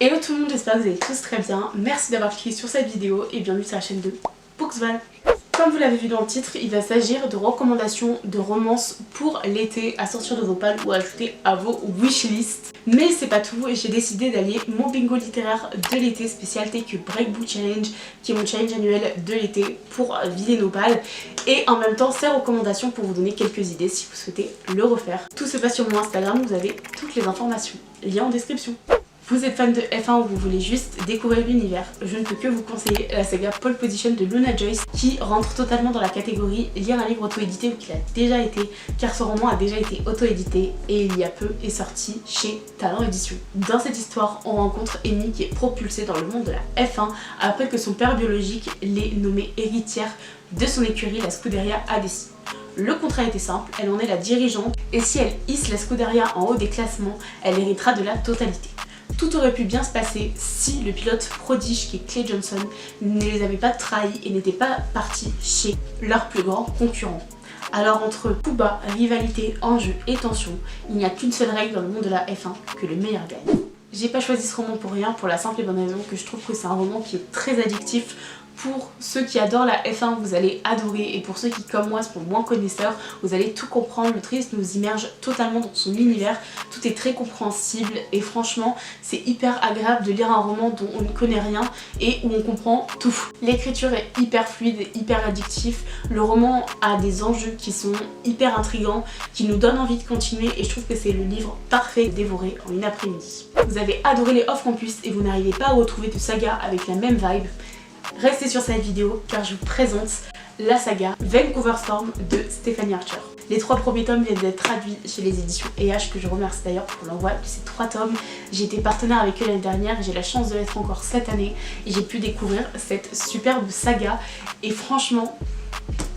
Hello tout le monde, j'espère que vous allez tous très bien. Merci d'avoir cliqué sur cette vidéo et bienvenue sur la chaîne de Booksval. Comme vous l'avez vu dans le titre, il va s'agir de recommandations de romances pour l'été à sortir de vos palmes ou à ajouter à vos wishlists. Mais c'est pas tout, et j'ai décidé d'allier mon bingo littéraire de l'été spécial que Break Book Challenge, qui est mon challenge annuel de l'été pour vider nos palmes, et en même temps ces recommandations pour vous donner quelques idées si vous souhaitez le refaire. Tout se passe sur mon Instagram, vous avez toutes les informations. Lien en description. Vous êtes fan de F1 ou vous voulez juste découvrir l'univers, je ne peux que vous conseiller la saga Pole Position de Luna Joyce qui rentre totalement dans la catégorie lire un livre auto-édité ou qu'il a déjà été, car ce roman a déjà été auto-édité et il y a peu est sorti chez Talent Édition. Dans cette histoire, on rencontre Amy qui est propulsée dans le monde de la F1 après que son père biologique l'ait nommée héritière de son écurie, la Scuderia Alesi. Le contrat était simple, elle en est la dirigeante et si elle hisse la Scuderia en haut des classements, elle héritera de la totalité. Tout aurait pu bien se passer si le pilote prodige qui est Clay Johnson ne les avait pas trahis et n'était pas parti chez leur plus grand concurrent. Alors entre coups bas, rivalité, enjeux et tension, il n'y a qu'une seule règle dans le monde de la F1, que le meilleur gagne. J'ai pas choisi ce roman pour rien, pour la simple et bonne raison que je trouve que c'est un roman qui est très addictif. Pour ceux qui adorent la F1, vous allez adorer, et pour ceux qui comme moi sont moins connaisseurs, vous allez tout comprendre. L'autrice nous immerge totalement dans son univers, tout est très compréhensible et franchement c'est hyper agréable de lire un roman dont on ne connaît rien et où on comprend tout. L'écriture est hyper fluide et hyper addictif, le roman a des enjeux qui sont hyper intrigants, qui nous donnent envie de continuer et je trouve que c'est le livre parfait à dévorer en une après-midi. Vous avez adoré les off-campus et vous n'arrivez pas à retrouver de saga avec la même vibe. Restez sur cette vidéo car je vous présente la saga Vancouver Storm de Stephanie Archer. Les 3 premiers tomes viennent d'être traduits chez les éditions EH, que je remercie d'ailleurs pour l'envoi de ces 3 tomes. J'ai été partenaire avec eux l'année dernière et j'ai la chance de l'être encore cette année et j'ai pu découvrir cette superbe saga et franchement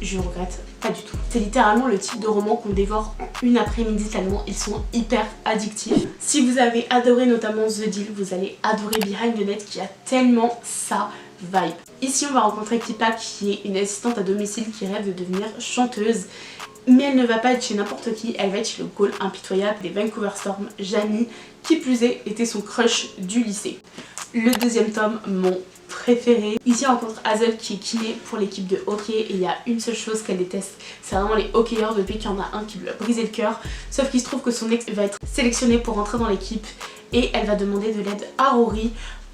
je regrette pas du tout. C'est littéralement le type de roman qu'on dévore en une après-midi tellement ils sont hyper addictifs. Si vous avez adoré notamment The Deal, vous allez adorer Behind the Net qui a tellement sa vibe. Ici on va rencontrer Pippa qui est une assistante à domicile qui rêve de devenir chanteuse, mais elle ne va pas être chez n'importe qui, elle va être chez le goal impitoyable des Vancouver Storm, Jamie, qui plus est était son crush du lycée. Le deuxième tome, mon préféré. Ici on rencontre Hazel qui est kiné pour l'équipe de hockey et il y a une seule chose qu'elle déteste, c'est vraiment les hockeyeurs depuis qu'il y en a un qui lui a brisé le cœur, sauf qu'il se trouve que son ex va être sélectionné pour rentrer dans l'équipe et elle va demander de l'aide à Rory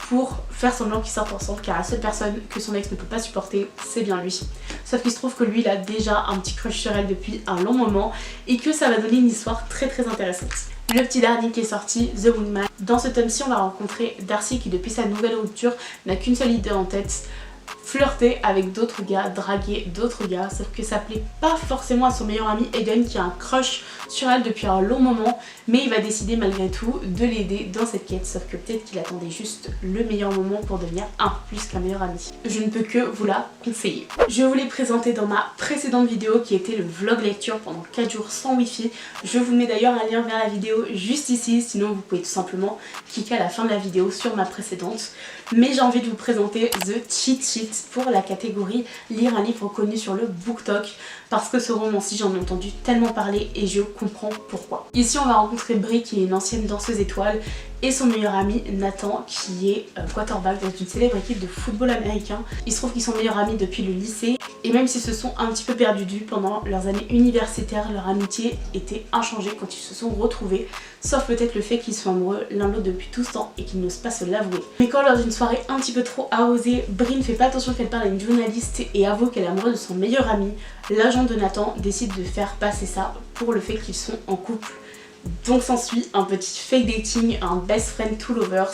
pour faire semblant qu'ils sortent ensemble car la seule personne que son ex ne peut pas supporter c'est bien lui. Sauf qu'il se trouve que lui il a déjà un petit crush sur elle depuis un long moment et que ça va donner une histoire très intéressante. Le petit dernier qui est sorti, The Wingman. Dans ce tome-ci on va rencontrer Darcy qui depuis sa nouvelle rupture n'a qu'une seule idée en tête, flirter avec d'autres gars, draguer d'autres gars, sauf que ça plaît pas forcément à son meilleur ami Eden qui a un crush sur elle depuis un long moment, mais il va décider malgré tout de l'aider dans cette quête, sauf que peut-être qu'il attendait juste le meilleur moment pour devenir un peu plus qu'un meilleur ami. Je ne peux que vous la conseiller. Je vous l'ai présenté dans ma précédente vidéo qui était le vlog lecture pendant 4 jours sans wifi. Je vous mets d'ailleurs un lien vers la vidéo juste ici, sinon vous pouvez tout simplement cliquer à la fin de la vidéo sur ma précédente. Mais j'ai envie de vous présenter The Cheat Sheet pour la catégorie lire un livre connu sur le BookTok parce que ce roman-ci j'en ai entendu tellement parler et je comprends pourquoi. Ici on va rencontrer Brie qui est une ancienne danseuse étoile et son meilleur ami Nathan qui est quarterback dans une célèbre équipe de football américain. Il se trouve qu'ils sont meilleurs amis depuis le lycée et même s'ils se sont un petit peu perdus de vue pendant leurs années universitaires, leur amitié était inchangée quand ils se sont retrouvés, sauf peut-être le fait qu'ils soient amoureux l'un l'autre depuis tout ce temps et qu'ils n'osent pas se l'avouer. Mais quand lors d'une soirée un petit peu trop arrosée, Brie ne fait pas attention qu'elle parle à une journaliste et avoue qu'elle est amoureuse de son meilleur ami, l'agent de Nathan décide de faire passer ça pour le fait qu'ils sont en couple. Donc s'ensuit un petit fake dating, un best friend to lovers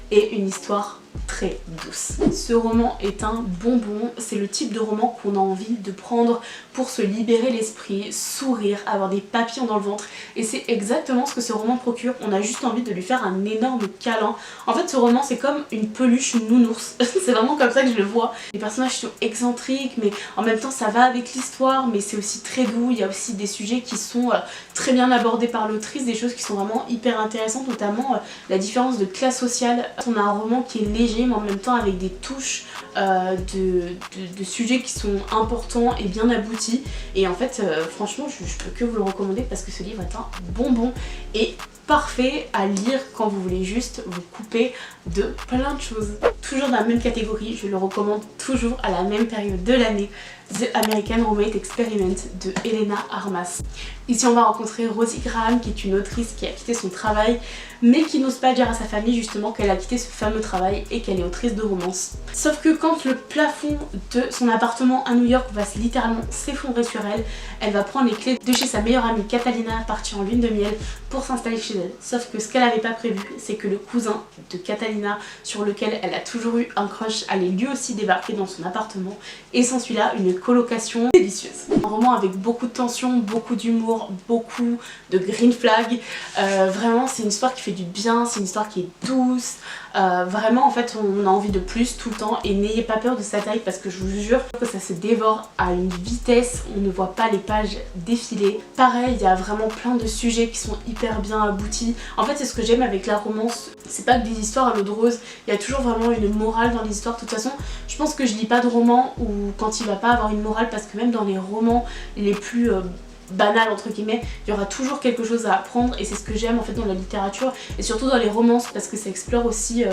et une histoire très douce. Ce roman est un bonbon, c'est le type de roman qu'on a envie de prendre pour se libérer l'esprit, sourire, avoir des papillons dans le ventre et c'est exactement ce que ce roman procure, on a juste envie de lui faire un énorme câlin. En fait ce roman c'est comme une peluche nounours, c'est vraiment comme ça que je le vois. Les personnages sont excentriques mais en même temps ça va avec l'histoire mais c'est aussi très doux, il y a aussi des sujets qui sont très bien abordés par l'autrice, des choses qui sont vraiment hyper intéressantes, notamment la différence de classe sociale. On a un roman qui est léger mais en même temps avec des touches de sujets qui sont importants et bien aboutis et en fait franchement je peux que vous le recommander parce que ce livre est un bonbon et parfait à lire quand vous voulez juste vous couper de plein de choses. Toujours dans la même catégorie, je le recommande toujours à la même période de l'année, The American Roommate Experiment de Helena Armas. Ici on va rencontrer Rosie Graham qui est une autrice qui a quitté son travail mais qui n'ose pas dire à sa famille justement qu'elle a quitté ce fameux travail et qu'elle est autrice de romance. Sauf que quand le plafond de son appartement à New York va littéralement s'effondrer sur elle, elle va prendre les clés de chez sa meilleure amie Catalina, partir en lune de miel pour s'installer chez elle. Sauf que ce qu'elle n'avait pas prévu, c'est que le cousin de Catalina, sur lequel elle a toujours eu un crush, allait lui aussi débarquer dans son appartement et s'ensuit là une colocation délicieuse. Un roman avec beaucoup de tension, beaucoup d'humour, beaucoup de green flag. Vraiment c'est une histoire qui fait du bien, c'est une histoire qui est douce. Vraiment en fait on a envie de plus tout le temps et n'ayez pas peur de sa taille parce que je vous jure que ça se dévore à une vitesse, on ne voit pas les pages défiler. Pareil, il y a vraiment plein de sujets qui sont hyper bien aboutis. En fait c'est ce que j'aime avec la romance, c'est pas que des histoires à l'eau de rose, il y a toujours vraiment une morale dans les histoires. De toute façon je pense que je lis pas de roman où quand il va pas avoir une morale, parce que même dans les romans les plus banal entre guillemets, il y aura toujours quelque chose à apprendre et c'est ce que j'aime en fait dans la littérature et surtout dans les romances parce que ça explore aussi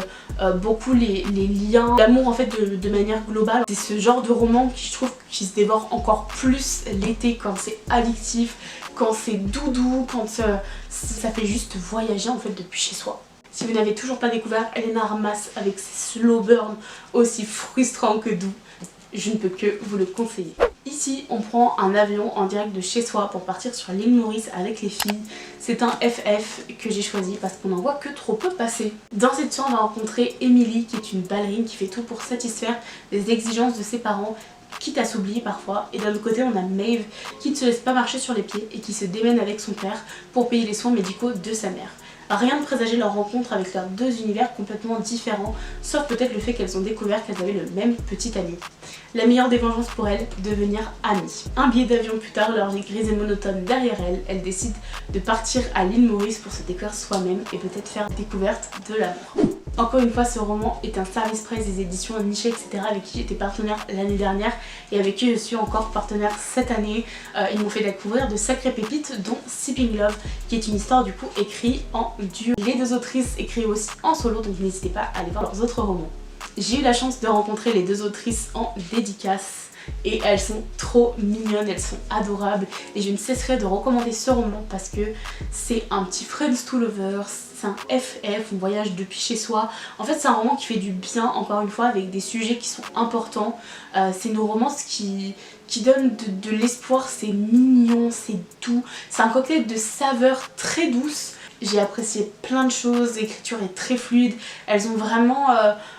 beaucoup les liens d'amour en fait de manière globale. C'est ce genre de roman qui je trouve qui se dévore encore plus l'été quand c'est addictif, quand c'est doudou, quand ça fait juste voyager en fait depuis chez soi. Si vous n'avez toujours pas découvert Helena Armas avec ses slow burn aussi frustrants que doux, je ne peux que vous le conseiller. Ici, on prend un avion en direct de chez soi pour partir sur l'île Maurice avec les filles. C'est un FF que j'ai choisi parce qu'on n'en voit que trop peu passer. Dans cette histoire, on va rencontrer Emily qui est une ballerine qui fait tout pour satisfaire les exigences de ses parents, quitte à s'oublier parfois. Et d'un autre côté, on a Maeve qui ne se laisse pas marcher sur les pieds et qui se démène avec son père pour payer les soins médicaux de sa mère. Rien ne présageait leur rencontre avec leurs deux univers complètement différents, sauf peut-être le fait qu'elles ont découvert qu'elles avaient le même petit ami. La meilleure des vengeances pour elles, devenir amies. Un billet d'avion plus tard, leur vie grise et monotone derrière elles décident de partir à l'île Maurice pour se découvrir soi-même et peut-être faire découverte de l'amour. Encore une fois, ce roman est un service presse des éditions Niché, etc. avec qui j'étais partenaire l'année dernière et avec qui je suis encore partenaire cette année. Ils m'ont fait découvrir de sacrées pépites dont Sipping Love qui est une histoire du coup écrite en duo. Les deux autrices écrivent aussi en solo donc n'hésitez pas à aller voir leurs autres romans. J'ai eu la chance de rencontrer les deux autrices en dédicace et elles sont trop mignonnes, elles sont adorables et je ne cesserai de recommander ce roman parce que c'est un petit Friends to Lovers, c'est un FF, on voyage depuis chez soi. En fait c'est un roman qui fait du bien encore une fois avec des sujets qui sont importants. C'est une romance qui donne de l'espoir, c'est mignon, c'est doux, c'est un cocktail de saveurs très douces. J'ai apprécié plein de choses, l'écriture est très fluide, elles ont vraiment,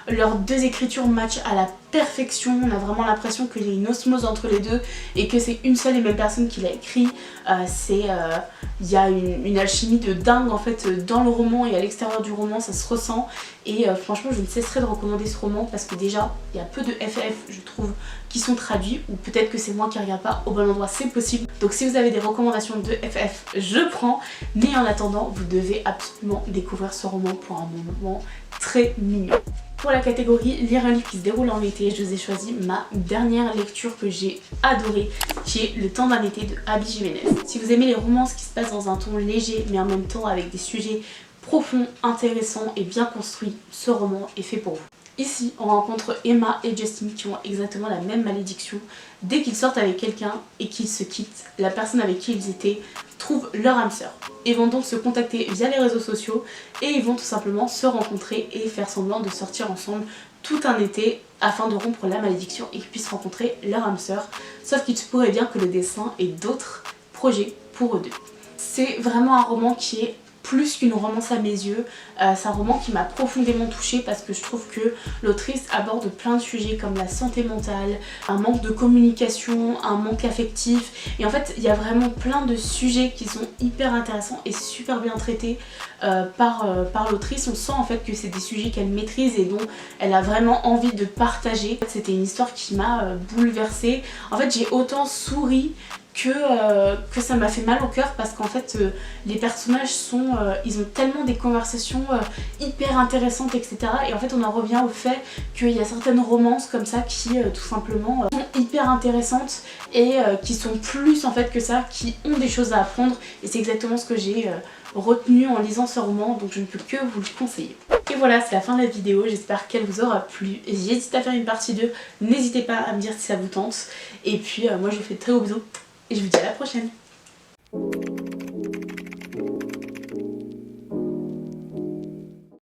leurs deux écritures matchent à la perfection, on a vraiment l'impression qu'il y a une osmose entre les deux et que c'est une seule et même personne qui l'a écrit. Il y a une alchimie de dingue en fait dans le roman et à l'extérieur du roman, ça se ressent et franchement je ne cesserai de recommander ce roman parce que déjà il y a peu de FF je trouve qui sont traduits ou peut-être que c'est moi qui regarde pas au bon endroit, c'est possible. Donc si vous avez des recommandations de FF, je prends, mais en attendant vous devez absolument découvrir ce roman pour un moment très mignon. Pour la catégorie lire un livre qui se déroule en été, je vous ai choisi ma dernière lecture que j'ai adorée, qui est Le temps d'un été de Abby Jiménez. Si vous aimez les romances qui se passent dans un ton léger mais en même temps avec des sujets profonds, intéressants et bien construits, ce roman est fait pour vous. Ici, on rencontre Emma et Justin qui ont exactement la même malédiction. Dès qu'ils sortent avec quelqu'un et qu'ils se quittent, la personne avec qui ils étaient trouve leur âme sœur. Ils vont donc se contacter via les réseaux sociaux et ils vont tout simplement se rencontrer et faire semblant de sortir ensemble tout un été afin de rompre la malédiction et qu'ils puissent rencontrer leur âme sœur. Sauf qu'il se pourrait bien que le destin ait d'autres projets pour eux deux. C'est vraiment un roman qui est plus qu'une romance à mes yeux, c'est un roman qui m'a profondément touchée parce que je trouve que l'autrice aborde plein de sujets comme la santé mentale, un manque de communication, un manque affectif et en fait il y a vraiment plein de sujets qui sont hyper intéressants et super bien traités par l'autrice. On sent en fait que c'est des sujets qu'elle maîtrise et dont elle a vraiment envie de partager. C'était une histoire qui m'a bouleversée. En fait j'ai autant souri que ça m'a fait mal au cœur parce qu'en fait les personnages sont ils ont tellement des conversations hyper intéressantes etc. Et en fait on en revient au fait qu'il y a certaines romances comme ça qui tout simplement sont hyper intéressantes et qui sont plus en fait que ça, qui ont des choses à apprendre et c'est exactement ce que j'ai retenu en lisant ce roman, donc je ne peux que vous le conseiller. Et voilà, c'est la fin de la vidéo, j'espère qu'elle vous aura plu. J'hésite à faire une partie 2, n'hésitez pas à me dire si ça vous tente. Et puis moi je vous fais de très gros bisous et je vous dis à la prochaine.